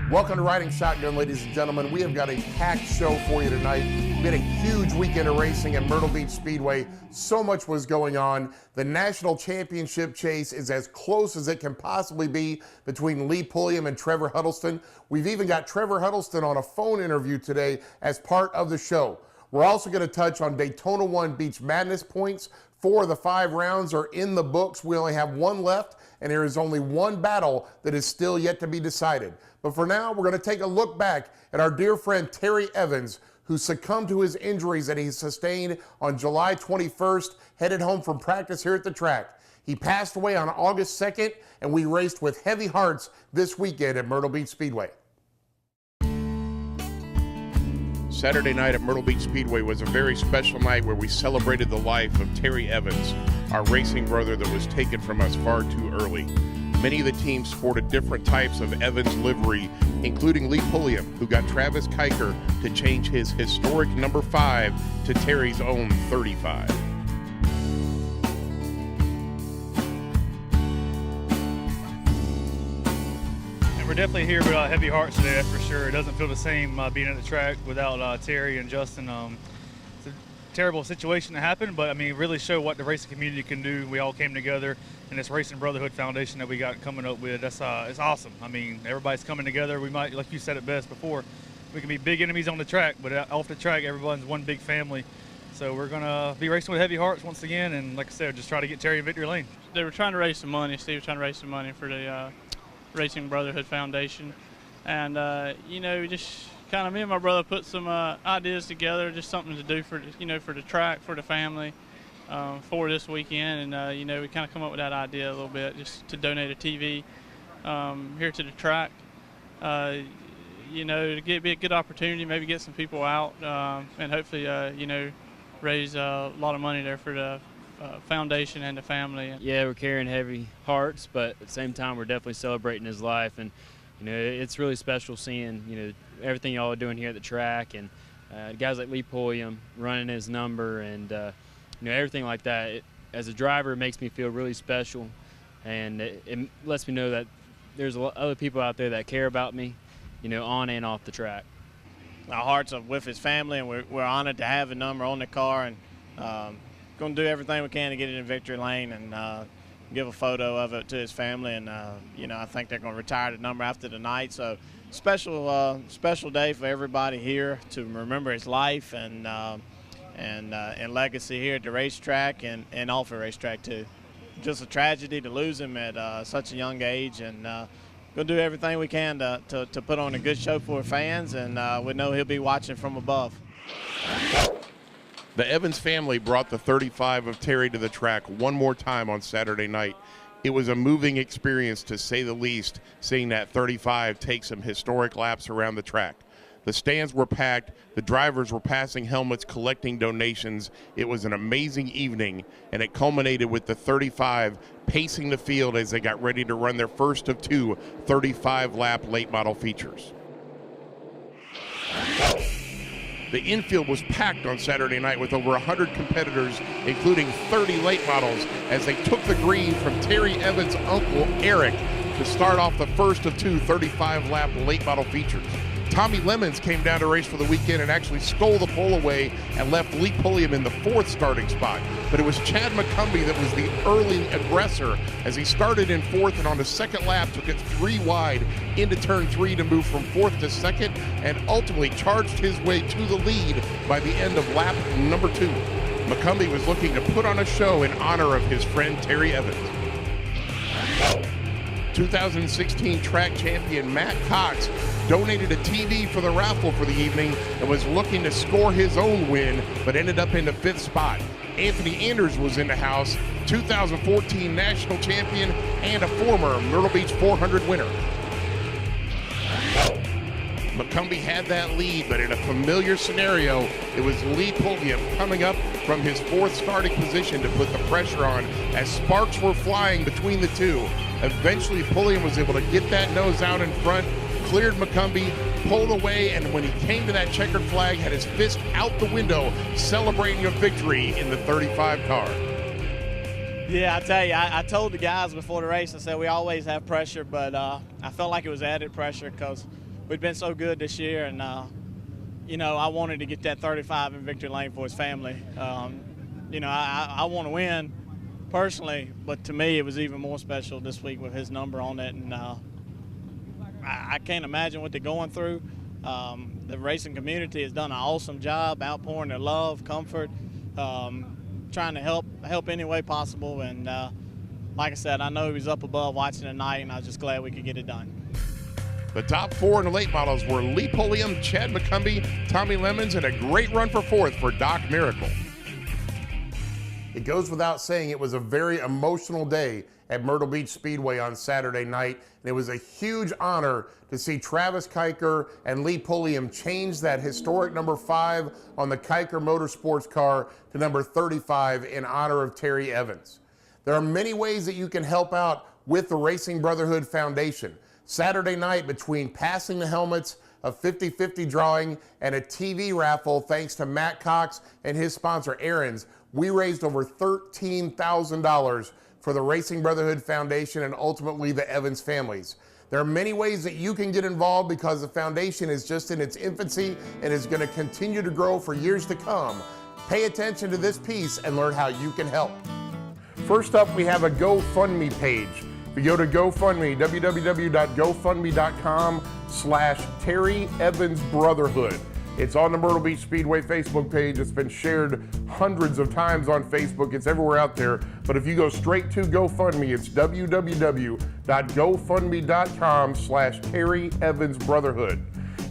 Welcome to Riding Shotgun, ladies and gentlemen. We have got a packed show for you tonight. We had a huge weekend of racing at Myrtle Beach Speedway. So much was going on. The national championship chase is as close as it can possibly be between Lee Pulliam and Trevor Huddleston. We've even got Trevor Huddleston on a phone interview today as part of the show. We're also going to touch on Daytona 1 Beach Madness points. 4 of the 5 rounds are in the books. We only have 1 left, and there is only 1 battle that is still yet to be decided. But for now, we're going to take a look back at our dear friend Terry Evans, who succumbed to his injuries that he sustained on July 21st, headed home from practice here at the track. He passed away on August 2nd, and we raced with heavy hearts this weekend at Myrtle Beach Speedway. Saturday night at Myrtle Beach Speedway was a very special night where we celebrated the life of Terry Evans, our racing brother that was taken from us far too early. Many of the teams sported different types of Evans livery, including Lee Pulliam, who got Travis Kiker to change his historic number 5 to Terry's own 35. We're definitely here with heavy hearts today, that's for sure. It doesn't feel the same being at the track without Terry and Justin. It's a terrible situation that happened, but I mean, really show what the racing community can do. We all came together in this Racing Brotherhood Foundation that we got coming up with. That's it's awesome. I mean, everybody's coming together. We might, like you said it best before, we can be big enemies on the track, but off the track, everyone's one big family. So we're gonna be racing with heavy hearts once again, and like I said, just try to get Terry in victory lane. They were trying to raise some money. Steve was trying to raise some money for the Racing Brotherhood Foundation, and you know, just kind of me and my brother put some ideas together, just something to do for for the track, for the family, for this weekend, and you know, we kind of come up with that idea a little bit, just to donate a TV here to the track. You know, to be a good opportunity, maybe get some people out, and hopefully you know, raise a lot of money there for the foundation and the family. Yeah, we're carrying heavy hearts, but at the same time, we're definitely celebrating his life. And you know, it's really special seeing everything y'all are doing here at the track, and guys like Lee Pulliam running his number, and everything like that. As a driver, it makes me feel really special, and it lets me know that there's a lot other people out there that care about me, on and off the track. Our hearts are with his family, and we're honored to have a number on the car, and going to do everything we can to get it in victory lane and give a photo of it to his family. And I think they're going to retire the number after the night. So special day for everybody here to remember his life and legacy here at the racetrack and off the racetrack too. Just a tragedy to lose him at such a young age, and going to do everything we can to put on a good show for fans, and we know he'll be watching from above. The Evans family brought the 35 of Terry to the track one more time on Saturday night. It was a moving experience, to say the least, seeing that 35 take some historic laps around the track. The stands were packed, the drivers were passing helmets, collecting donations. It was an amazing evening, and it culminated with the 35 pacing the field as they got ready to run their first of 2 35-lap late model features. The infield was packed on Saturday night with over 100 competitors, including 30 late models, as they took the green from Terry Evans' uncle, Eric, to start off the first of 2 35-lap late model features. Tommy Lemons came down to race for the weekend and actually stole the pole away and left Lee Pulliam in the 4th starting spot. But it was Chad McCumbee that was the early aggressor, as he started in 4th and on the 2nd lap took it 3 wide into turn 3 to move from 4th to 2nd, and ultimately charged his way to the lead by the end of lap number 2. McCumbee was looking to put on a show in honor of his friend Terry Evans. 2016 track champion Matt Cox donated a TV for the raffle for the evening and was looking to score his own win, but ended up in the 5th spot. Anthony Anders was in the house, 2014 national champion and a former Myrtle Beach 400 winner. McCumbee had that lead, but in a familiar scenario, it was Lee Pulliam coming up from his 4th starting position to put the pressure on as sparks were flying between the two. Eventually, Pulliam was able to get that nose out in front, cleared McCumbee, pulled away, and when he came to that checkered flag, had his fist out the window, celebrating a victory in the 35 car. Yeah, I tell you, I told the guys before the race, I said we always have pressure, but I felt like it was added pressure because we've been so good this year, and you know, I wanted to get that 35 in victory lane for his family. You know, I want to win personally, but to me it was even more special this week with his number on it, and I can't imagine what they're going through. The racing community has done an awesome job outpouring their love, comfort, trying to help any way possible, and like I said, I know he was up above watching tonight, and I was just glad we could get it done. The top 4 in the late models were Lee Pulliam, Chad McCumbee, Tommy Lemons, and a great run for 4th for Doc Miracle. It goes without saying it was a very emotional day at Myrtle Beach Speedway on Saturday night, and it was a huge honor to see Travis Kiker and Lee Pulliam change that historic number 5 on the Kiker Motorsports car to number 35 in honor of Terry Evans. There are many ways that you can help out with the Racing Brotherhood Foundation. Saturday night, between passing the helmets, a 50-50 drawing, and a TV raffle, thanks to Matt Cox and his sponsor Aaron's, we raised over $13,000 for the Racing Brotherhood Foundation and ultimately the Evans families. There are many ways that you can get involved because the foundation is just in its infancy and is going to continue to grow for years to come. Pay attention to this piece and learn how you can help. First up, we have a GoFundMe page. If you go to GoFundMe, www.gofundme.com/Terry Evans Brotherhood. It's on the Myrtle Beach Speedway Facebook page. It's been shared hundreds of times on Facebook. It's everywhere out there. But if you go straight to GoFundMe, it's www.gofundme.com/Terry Evans Brotherhood.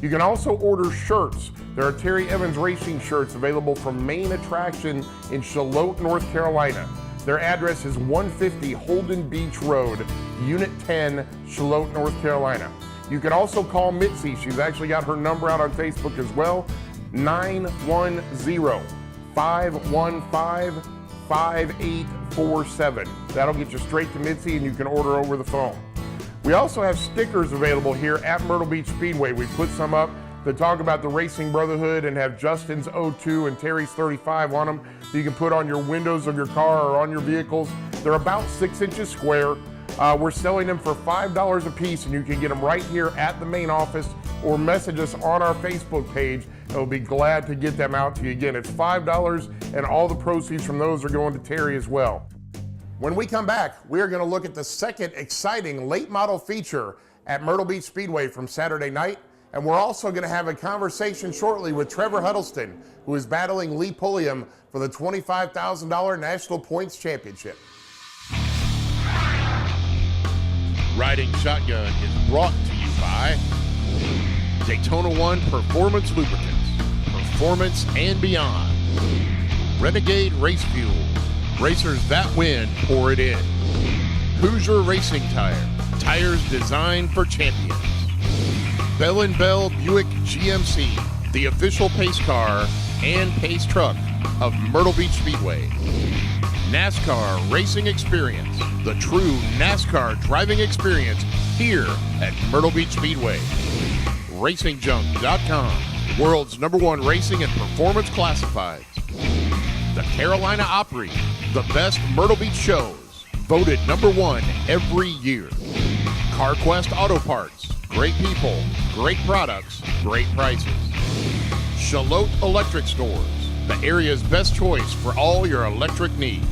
You can also order shirts. There are Terry Evans Racing shirts available from Main Attraction in Charlotte, North Carolina. Their address is 150 Holden Beach Road, Unit 10, Charlotte, North Carolina. You can also call Mitzi. She's actually got her number out on Facebook as well, 910-515-5847. That'll get you straight to Mitzi, and you can order over the phone. We also have stickers available here at Myrtle Beach Speedway. We put some up to talk about the Racing Brotherhood and have Justin's 02 and Terry's 35 on them that you can put on your windows of your car or on your vehicles. They're about 6 inches square. We're selling them for $5 a piece, and you can get them right here at the main office or message us on our Facebook page, and we'll be glad to get them out to you. Again, it's $5, and all the proceeds from those are going to Terry as well. When we come back, we're going to look at the second exciting late model feature at Myrtle Beach Speedway from Saturday night. And we're also going to have a conversation shortly with Trevor Huddleston, who is battling Lee Pulliam for the $25,000 National Points Championship. Riding Shotgun is brought to you by Daytona 1 Performance Lubricants, Performance and Beyond, Renegade Race Fuel, racers that win, pour it in, Hoosier Racing Tire, tires designed for champions, Bell & Bell Buick GMC, the official pace car and pace truck of Myrtle Beach Speedway. NASCAR Racing Experience, the true NASCAR driving experience here at Myrtle Beach Speedway. RacingJunk.com, world's #1 racing and performance classifieds. The Carolina Opry, the best Myrtle Beach shows, voted #1 every year. CarQuest Auto Parts, great people, great products, great prices. Charlotte Electric Stores, the area's best choice for all your electric needs.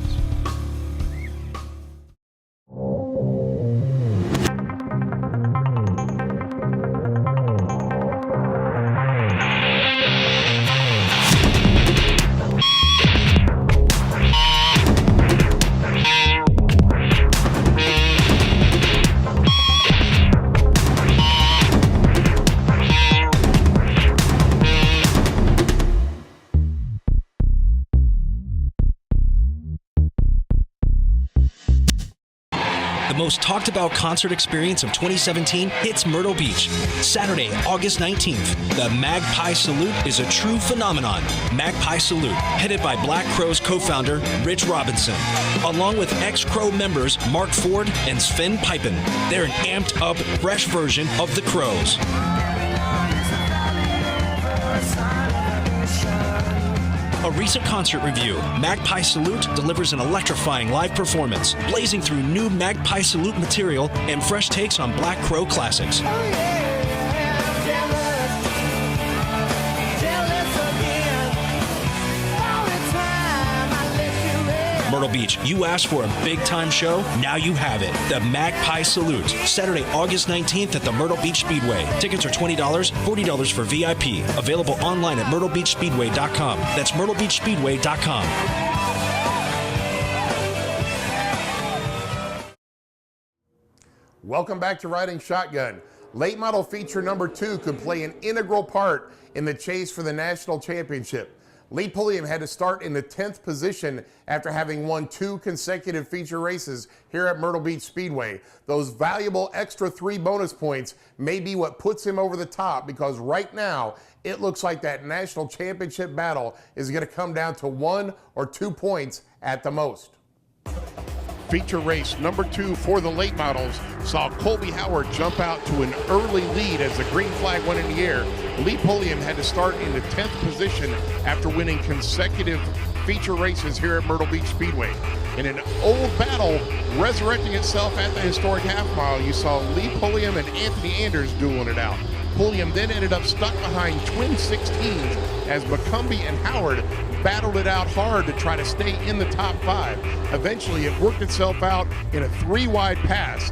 The most talked about concert experience of 2017 hits Myrtle Beach. Saturday, August 19th. The Magpie Salute is a true phenomenon. Magpie Salute, headed by Black Crow's co-founder, Rich Robinson, along with ex-Crow members Mark Ford and Sven Pipen. They're an amped up, fresh version of the Crows. A recent concert review, Magpie Salute delivers an electrifying live performance, blazing through new Magpie Salute material and fresh takes on Black Crow classics. Myrtle Beach, you asked for a big-time show. Now you have it. The Magpie Salute, Saturday, August 19th at the Myrtle Beach Speedway. Tickets are $20, $40 for VIP. Available online at myrtlebeachspeedway.com. That's myrtlebeachspeedway.com. Welcome back to Riding Shotgun. Late model feature number 2 could play an integral part in the chase for the national championship. Lee Pulliam had to start in the 10th position after having won 2 consecutive feature races here at Myrtle Beach Speedway. Those valuable extra 3 bonus points may be what puts him over the top, because right now it looks like that national championship battle is going to come down to 1 or 2 points at the most. Feature race number 2 for the late models saw Colby Howard jump out to an early lead as the green flag went in the air. Lee Pulliam had to start in the 10th position after winning consecutive feature races here at Myrtle Beach Speedway. In an old battle resurrecting itself at the historic half mile, you saw Lee Pulliam and Anthony Anders dueling it out. Pulliam then ended up stuck behind twin 16s as McCumbee and Howard battled it out hard to try to stay in the top 5. Eventually, it worked itself out in a 3-wide pass.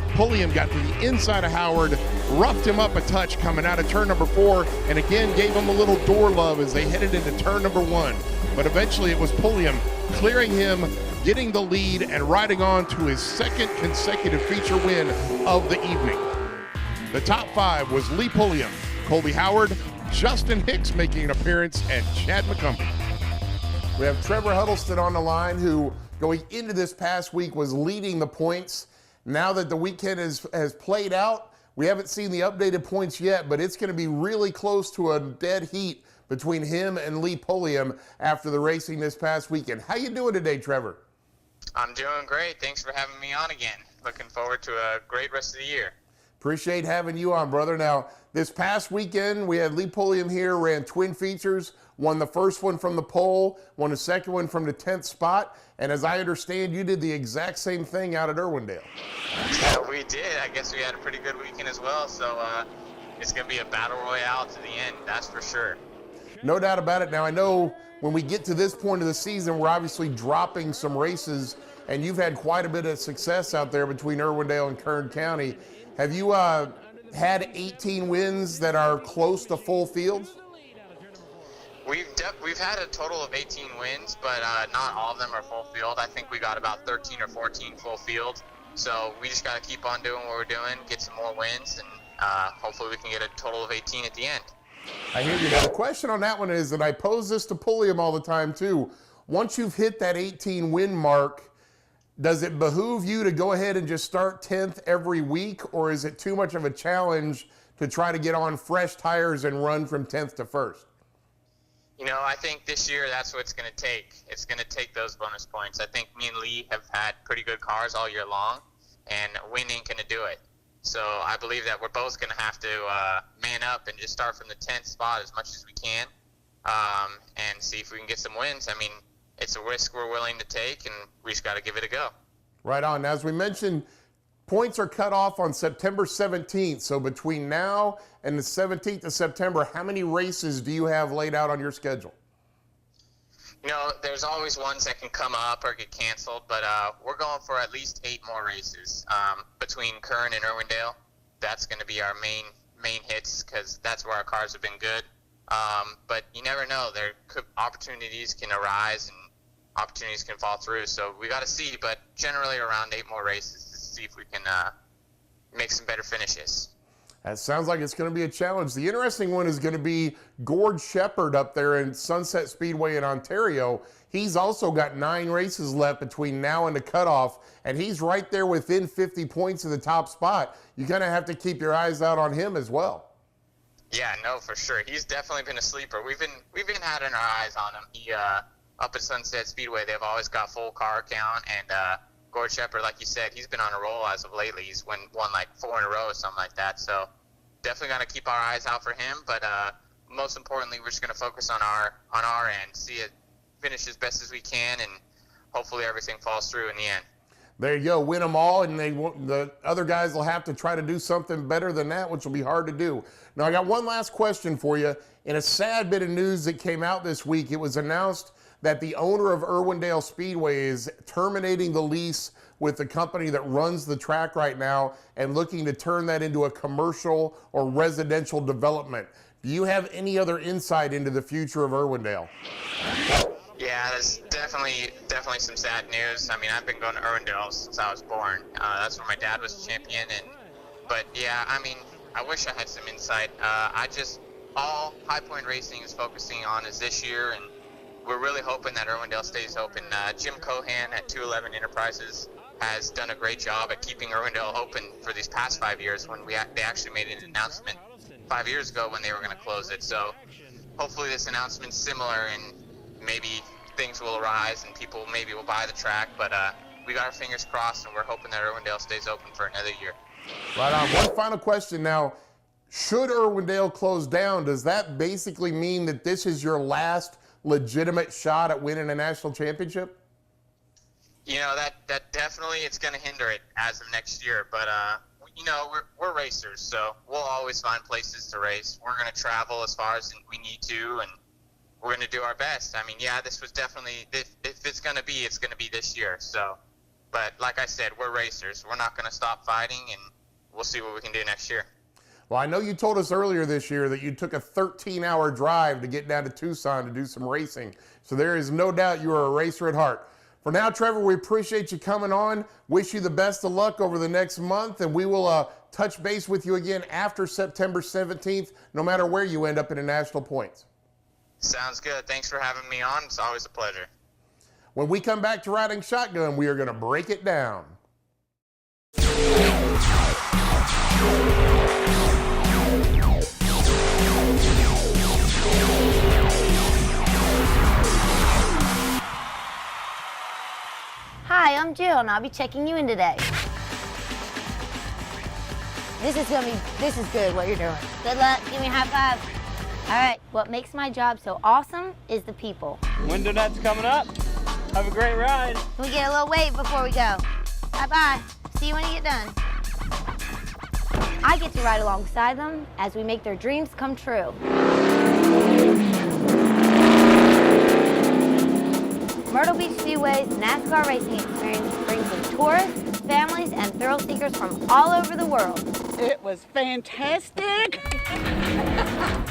Pulliam got to the inside of Howard, roughed him up a touch coming out of turn number 4, and again gave him a little door love as they headed into turn number 1. But eventually it was Pulliam clearing him, getting the lead, and riding on to his 2nd consecutive feature win of the evening. The top 5 was Lee Pulliam, Colby Howard, Justin Hicks making an appearance, and Chad McCumbee. We have Trevor Huddleston on the line, who going into this past week was leading the points. Now that the weekend has played out, we haven't seen the updated points yet, but it's going to be really close to a dead heat between him and Lee Pulliam after the racing this past weekend. How you doing today, Trevor? I'm doing great. Thanks for having me on again. Looking forward to a great rest of the year. Appreciate having you on, brother. Now, this past weekend, we had Lee Pulliam here, ran twin features, won the first one from the pole, won the second one from the 10th spot, and as I understand, you did the exact same thing out at Irwindale. Yeah, we did. I guess we had a pretty good weekend as well, so it's going to be a battle royale to the end, that's for sure. No doubt about it. Now, I know when we get to this point of the season, we're obviously dropping some races, and you've had quite a bit of success out there between Irwindale and Kern County. Have you had 18 wins that are close to full fields? We've had a total of 18 wins, but not all of them are full field. I think we got about 13 or 14 full field. So we just got to keep on doing what we're doing, get some more wins, and hopefully we can get a total of 18 at the end. I hear you. Now, the question on that one is, and I pose this to Pulliam all the time too, once you've hit that 18 win mark, does it behoove you to go ahead and just start 10th every week, or is it too much of a challenge to try to get on fresh tires and run from 10th to 1st? You know, I think this year that's what it's going to take. It's going to take those bonus points. I think me and Lee have had pretty good cars all year long, and win ain't going to do it. So I believe that we're both going to have to man up and just start from the 10th spot as much as we can, and see if we can get some wins. I mean, it's a risk we're willing to take, and we just got to give it a go. Right on. Now, as we mentioned, points are cut off on September 17th. So between now and the 17th of September, how many races do you have laid out on your schedule? You know, there's always ones that can come up or get canceled, but we're going for at least 8 more races between Kern and Irwindale. That's going to be our main hits, because that's where our cars have been good. But you never know. Opportunities can arise and opportunities can fall through. So we got to see, but generally around 8 more races to see if we can make some better finishes. That sounds like it's going to be a challenge. The interesting one is going to be Gord Shepard up there in Sunset Speedway in Ontario. He's also got 9 races left between now and the cutoff, and he's right there within 50 points of the top spot. You're going to have to keep your eyes out on him as well. Yeah, no, for sure. He's definitely been a sleeper. We've been having our eyes on him. He up at Sunset Speedway, they've always got full car count, and Gord Shepard, like you said, he's been on a roll as of lately. He's won like 4 in a row or something like that. So definitely got to keep our eyes out for him. But most importantly, we're just going to focus on our end, see it finish as best as we can, and hopefully everything falls through in the end. There you go, win them all, and the other guys will have to try to do something better than that, which will be hard to do. Now, I got one last question for you. In a sad bit of news that came out this week, it was announced that the owner of Irwindale Speedway is terminating the lease with the company that runs the track right now and looking to turn that into a commercial or residential development. Do you have any other insight into the future of Irwindale? Yeah, there's definitely some sad news. I mean, I've been going to Irwindale since I was born. That's where my dad was champion. But yeah, I mean, I wish I had some insight. All High Point Racing is focusing on is this year, and we're really hoping that Irwindale stays open. Jim Cohan at 211 Enterprises has done a great job at keeping Irwindale open for these past 5 years when they actually made an announcement 5 years ago when they were going to close it. So hopefully this announcement's similar, and maybe things will arise and people maybe will buy the track. But we got our fingers crossed, and we're hoping that Irwindale stays open for another year. Right on. One final question now. Should Irwindale close down, does that basically mean that this is your last legitimate shot at winning a national championship? You know, that definitely, it's going to hinder it as of next year. But, you know, we're racers, so we'll always find places to race. We're going to travel as far as we need to, and we're going to do our best. I mean, yeah, this was definitely, if it's going to be, it's going to be this year. So, but like I said, we're racers. We're not going to stop fighting, and we'll see what we can do next year. Well, I know you told us earlier this year that you took a 13-hour drive to get down to Tucson to do some racing. So there is no doubt you are a racer at heart. For now, Trevor, we appreciate you coming on. Wish you the best of luck over the next month, and we will touch base with you again after September 17th, no matter where you end up in the national points. Sounds good. Thanks for having me on. It's always a pleasure. When we come back to Riding Shotgun, we are going to break it down. Hi, I'm Jill, and I'll be checking you in today. This is good, what you're doing. Good luck, give me a high five. All right, what makes my job so awesome is the people. Window nut's coming up. Have a great ride. Can we get a little wave before we go? Bye-bye, see you when you get done. I get to ride alongside them as we make their dreams come true. Myrtle Beach Speedway's NASCAR racing experience brings in tourists, families, and thrill seekers from all over the world. It was fantastic.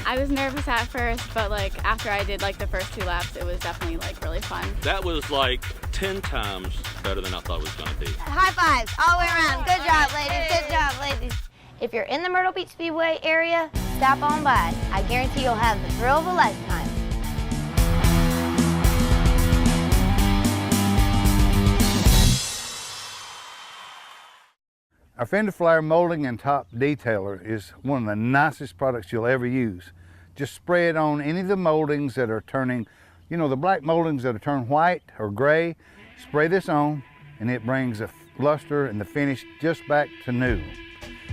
I was nervous at first, but like after I did like the first 2 laps, it was definitely like really fun. That was like 10 times better than I thought it was going to be. High fives all the way around. Good job, ladies. Good job, ladies. If you're in the Myrtle Beach Speedway area, stop on by. I guarantee you'll have the thrill of a lifetime. Our fender flare molding and top detailer is one of the nicest products you'll ever use. Just spray it on any of the moldings that are turning, you know, the black moldings that are turned white or gray. Spray this on and it brings the luster and the finish just back to new.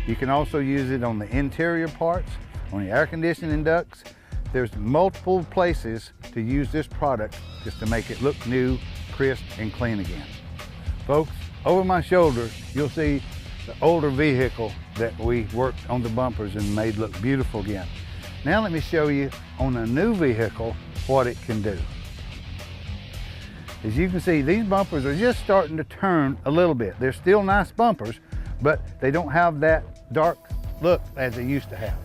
You can also use it on the interior parts, on the air conditioning ducts. There's multiple places to use this product just to make it look new, crisp, and clean again. Folks, over my shoulder, you'll see the older vehicle that we worked on the bumpers and made look beautiful again. Now let me show you on a new vehicle what it can do. As you can see, these bumpers are just starting to turn a little bit. They're still nice bumpers, but they don't have that dark look as they used to have.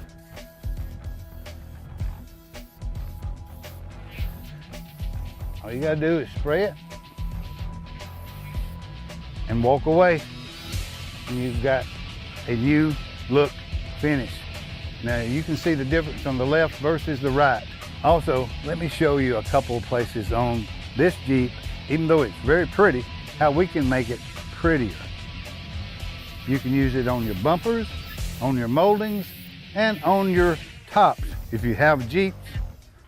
All you gotta do is spray it and walk away. And you've got a new look finish. Now you can see the difference on the left versus the right. Also, let me show you a couple of places on this Jeep, even though it's very pretty, how we can make it prettier. You can use it on your bumpers, on your moldings, and on your tops if you have Jeeps,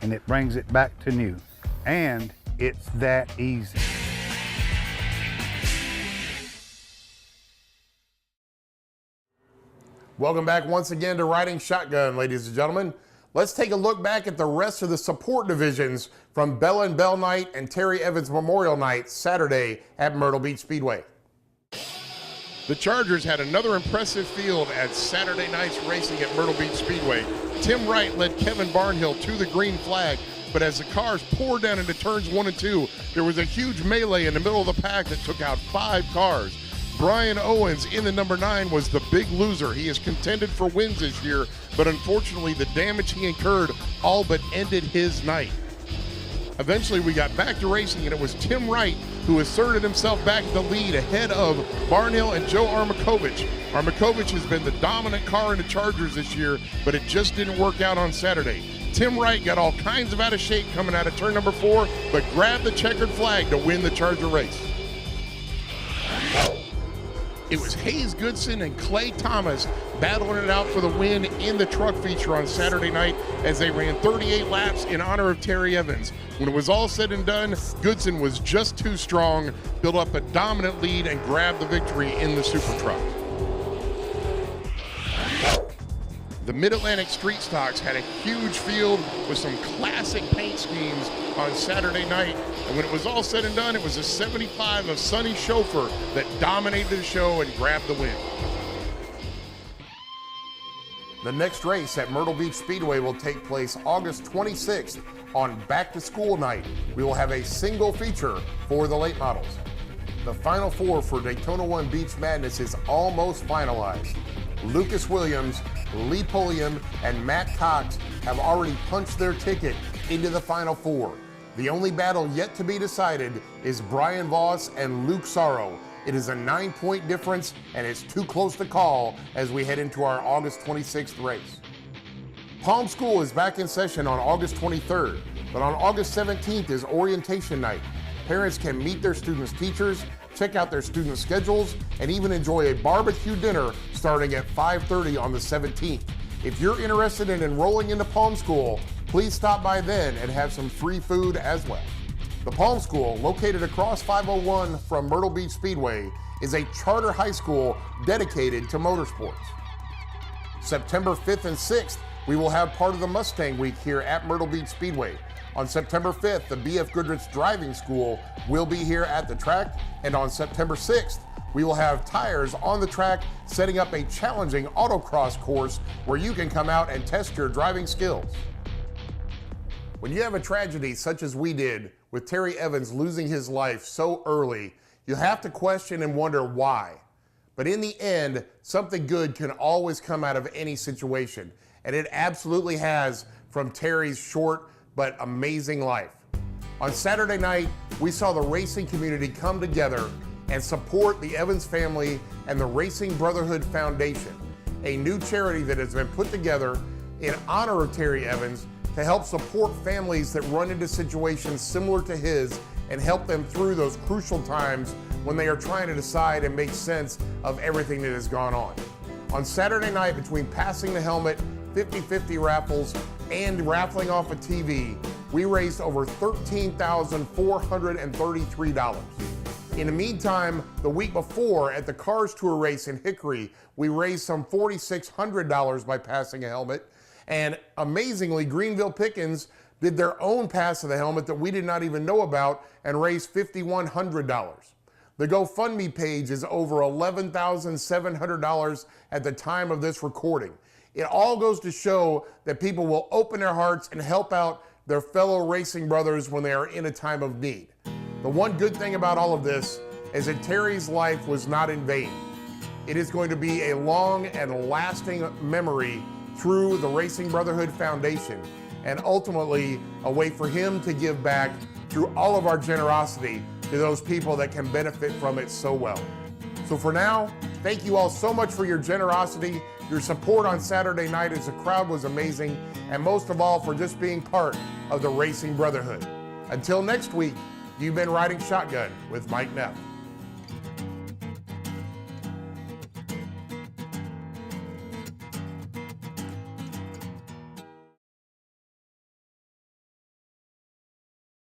and it brings it back to new. And it's that easy. Welcome back once again to Riding Shotgun, ladies and gentlemen. Let's take a look back at the rest of the support divisions from Bell and Bell Night and Terry Evans Memorial Night Saturday at Myrtle Beach Speedway. The Chargers had another impressive field at Saturday night's racing at Myrtle Beach Speedway. Tim Wright led Kevin Barnhill to the green flag, but as the cars poured down into turns 1 and 2, there was a huge melee in the middle of the pack that took out 5 cars. Brian Owens in the number 9 was the big loser. He has contended for wins this year, but unfortunately the damage he incurred all but ended his night. Eventually we got back to racing, and it was Tim Wright who asserted himself back in the lead ahead of Barnhill and Joe Armakovich. Armakovich has been the dominant car in the Chargers this year, but it just didn't work out on Saturday. Tim Wright got all kinds of out of shape coming out of turn number 4, but grabbed the checkered flag to win the Charger race. It was Hayes Goodson and Clay Thomas battling it out for the win in the truck feature on Saturday night as they ran 38 laps in honor of Terry Evans. When it was all said and done, Goodson was just too strong, built up a dominant lead, and grabbed the victory in the Super Truck. The Mid-Atlantic Street Stocks had a huge field with some classic paint schemes on Saturday night. And when it was all said and done, it was a 75 of Sonny Chauffeur that dominated the show and grabbed the win. The next race at Myrtle Beach Speedway will take place August 26th on Back to School night. We will have a single feature for the late models. The Final 4 for Daytona 1 Beach Madness is almost finalized. Lucas Williams, Lee Pulliam, and Matt Cox have already punched their ticket into the Final 4. The only battle yet to be decided is Brian Voss and Luke Sorrow. It is a 9-point difference, and it's too close to call as we head into our August 26th race. Palm School is back in session on August 23rd, but on August 17th is orientation night. Parents can meet their students' teachers, check out their student schedules, and even enjoy a barbecue dinner starting at 5:30 on the 17th. If you're interested in enrolling into Palm School, please stop by then and have some free food as well. The Palm School, located across 501 from Myrtle Beach Speedway, is a charter high school dedicated to motorsports. September 5th and 6th, we will have part of the Mustang Week here at Myrtle Beach Speedway. On September 5th, the B.F. Goodrich Driving School will be here at the track, and on September 6th, we will have tires on the track setting up a challenging autocross course where you can come out and test your driving skills. When you have a tragedy such as we did with Terry Evans losing his life so early, you have to question and wonder why. But in the end, something good can always come out of any situation, and it absolutely has from Terry's short but amazing life. On Saturday night, we saw the racing community come together and support the Evans family and the Racing Brotherhood Foundation, a new charity that has been put together in honor of Terry Evans to help support families that run into situations similar to his and help them through those crucial times when they are trying to decide and make sense of everything that has gone on. On Saturday night, between passing the helmet, 50-50 raffles, and raffling off a TV, we raised over $13,433. In the meantime, the week before at the Cars Tour race in Hickory, we raised some $4,600 by passing a helmet. And amazingly, Greenville Pickens did their own pass of the helmet that we did not even know about and raised $5,100. The GoFundMe page is over $11,700 at the time of this recording. It all goes to show that people will open their hearts and help out their fellow racing brothers when they are in a time of need. The one good thing about all of this is that Terry's life was not in vain. It is going to be a long and lasting memory through the Racing Brotherhood Foundation, and ultimately a way for him to give back through all of our generosity to those people that can benefit from it so well. So for now, thank you all so much for your generosity, your support on Saturday night as the crowd was amazing, and most of all for just being part of the Racing Brotherhood. Until next week, you've been riding shotgun with Mike Neff.